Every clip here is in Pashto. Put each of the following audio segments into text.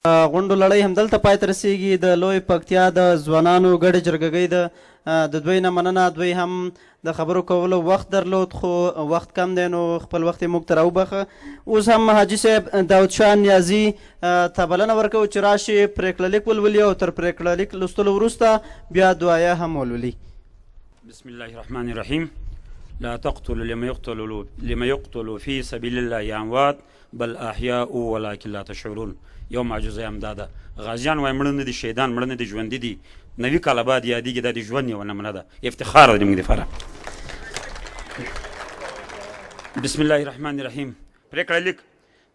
غونډو لړۍ همدلته پای ته رسیږي. د لوی پکتیا د ځوانانو ګډې جرګګۍ د دوی نه مننه. دوی هم د خبرو کولو وخت درلود خو وخت کم دی نو خپل وخت یې موږ ته راوبخه. اوس هم حاجي صاحب داود شاه نیازي ته بلنه ورکوو چې راشي پرېکړه لیک ولولي او تر پرېکړه لیک لوستلو وروسته بیا دعایه هم ولولي. بسم الله الرحمن الرحیم. لا تقتلوا لما يقتلوا في سبيل الله اموات بل احیاء ولكن لا تشعرون. یو معجزه هم دا ده. غازیان وایي مړه نه دي، شهیدان مړه نه دي، ژوندي دي. 90 کاله بعد یادېږي. دا د ژوند یوه نمونه ده، افتخار ده زموږ دپاره. بسم الله الرحمن الرحیم. پرېکړه لیک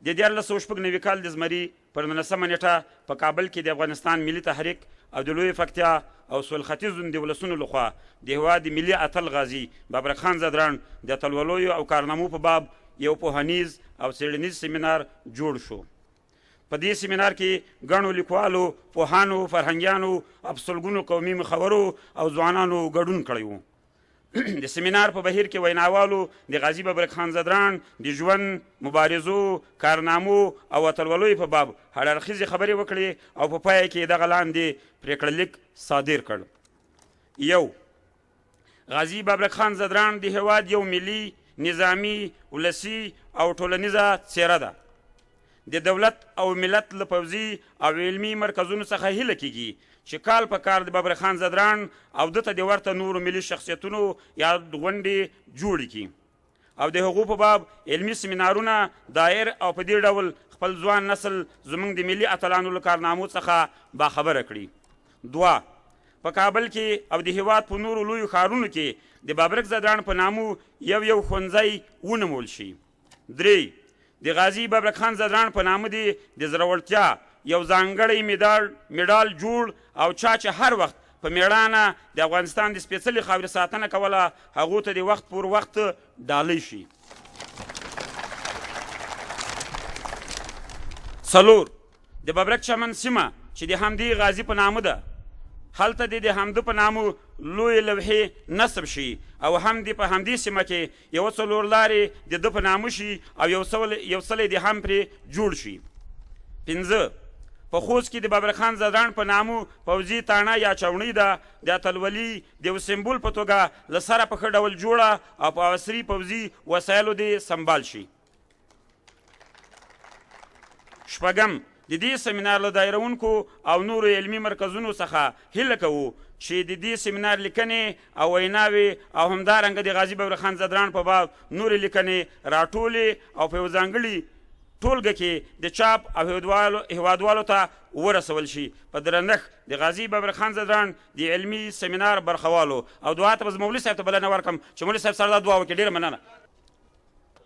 د 1496 کال د زمري پر 19 نیټه په کابل کې د افغانستان ملي تحریک او د لوی پکتیا او سویل ختیځ د ولسونو لخوا د هېواد ملي اتل غازي بابرک خان ځدراڼ د اتلولیو او کارنامو په باب یو پوهنیز او څېړنیز سیمینار جوړ شو. په دې سیمینار کې ګڼو لیکوالو، پوهانو، فرهنګیانو، افسلګونو قومي مخورو او ځوانانو ګډون کړی و. د سیمینار په بهیر کې ویناوالو د غازي بابرک خان ځدراڼ د ژوند، مبارزو، کارنامو او اتلولیو په باب هر اړخیزې خبرې وکړې او په پای کې دغه لاندې پرېکړه لیک صادر کړ. یو، غازي بابرک خان ځدراڼ د هېواد یو ملي، نظامي، ولسي او ټولنیزه څېره ده. د دولت او ملت له پوځي او علمي مرکزونو څخه هیله کیږي چې کال په کال د بابرک خان ځدراڼ او دته د ورته نورو ملي شخصیتونو یا غونډې جوړې کړي او د هغو په باب علمي سیمینارونه دایر او په دې ډول خپل ځوان نسل زموږ د ملي اتلانو له کارنامو څخه باخبره کړي. دوه، په کابل کې او د هېواد په نورو لویو ښارونو کې د بابرک ځدراڼ په نامو یو ښوونځی ونومول شي. درې، د غازي بابرک خان ځدراڼ په نامه دې د زړورتیا یو ځانګړی میډال جوړ او چا چې هر وخت په میړانه د افغانستان د سپېڅلې خاورې ساتنه کوله هغو ته د وخت پر وخت ډالۍ شي. څلور، د بابرک چمن سیمه چې د همدې غازي په نامه ده هلته د همده په نامو لویې لوحې نصب شي او هم د په همدې سیمه کې یوه څلور لارې د ده په نامه شي او یو څلی د هم پرې جوړ شي. پنځه، په خوست کې د بابرک خان ځدراڼ په نامو پوځي تاڼه یا چوڼۍ ده د اتلولي د یو سمبول په توګه له سره په ښه ډول جوړه او په عصري پوځي وسایلو دې سمبال شي. شپږم، د دې سیمینار له دایروونکو او نورو علمي مرکزونو څخه هیله کوو چې د دې سیمینار لیکنې او ویناوې او همدارنګه د غازي بابرک خان ځدراڼ په باب نورې لیکنې راټولې او په یو ځانګړي ټولګه کې د چاپ او هیوادوالو ته ورسول شي. په درنښت د غازي بابرک خان ځدراڼ د علمي سیمینار برخوالو او دعا ته به مولوي صاحب ته بلنه ورکړم چې مولوي صاحب سره دا دعا وکړي. ډېره مننه.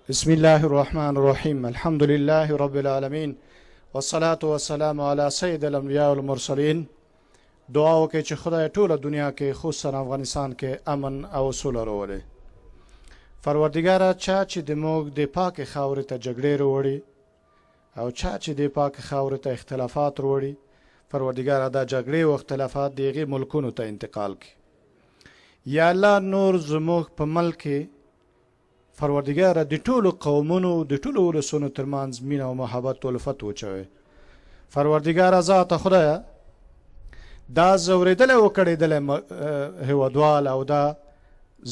بسم الله الرحمن الرحیم. الحمد لله رب العالمین والصلاة والسلام علی سید الانبیاء والمرسلین. دعا وکړئ چې خدای ټوله دنیا کې خصوصا افغانستان کې امن او سوله راولي. پروردګاره چا چې د موږ د پاکې خاورې ته جګړې راوړي او چا چې د پاکې خاورې ته اختلافات راوړي پروردګاره دا جګړې او اختلافات د هغې ملکونو ته انتقال کړي. یا الله نور زموږ په ملک کې پروردګاره د ټولو قومونو د ټولو ولسونو ترمنځ مینه او محبت او الفت واچوئ. پروردګاره ذاته خدایه دا ځورېدلی او کړېدلی هېوادوال او دا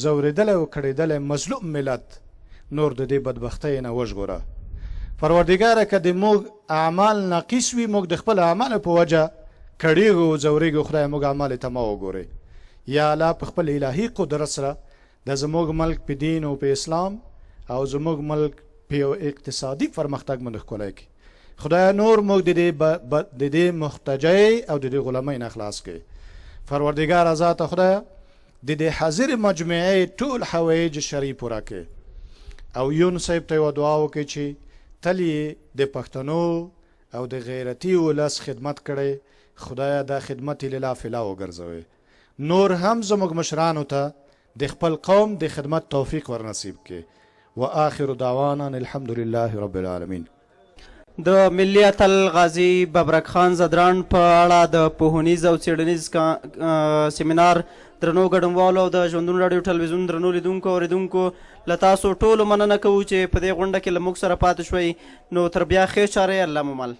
ځورېدلی او کړېدلی مظلوم ملت نور د دې بدبختۍ نه وژغوره. پروردګاره که د موږ اعمال ناقص وي موږ د خپل اعمالو په وجه کړېږو او ځورېږو خدای موږ اعمالو ته مه وګورئ. یا الله په خپل الهي قدرت سره د زموږ ملک په دین او په اسلام او زموږ ملک په یو اقتصادي پرمختګ باندې ښکلی کړي. خدای نور موږ د دې محتاجۍ او د دې غلامۍ نه خلاص کړي. پروردګاره ذاته خدای د دې حاضر مجموعې ټول حوایج شرعي پوره کړي او یون صاحب ته یوه دعا وکړي چې تل یې د پښتنو او د غیرتي ولس خدمت کړی. خدایه دا خدمت یې لله فلا وګرځوئ. نور هم زموږ مشرانو ته د خپل قوم د خدمت توفیق ورنصیب کړي. و آخر دعوانا الحمد لله رب العالمین. د ملي اتل غازي بابرک خان ځدراڼ په اړه د پوهنیز او څېړنیز سیمینار درنو ګډونوالو او د ژوندون راډیو ټلویزیون درنو لیدونکو او اورېدونکو له تاسو ټولو مننه کوو چې په دې غونډه کې له موږ سره پاتې شوئ. نو تر بیا ښې چارې الله مو مل.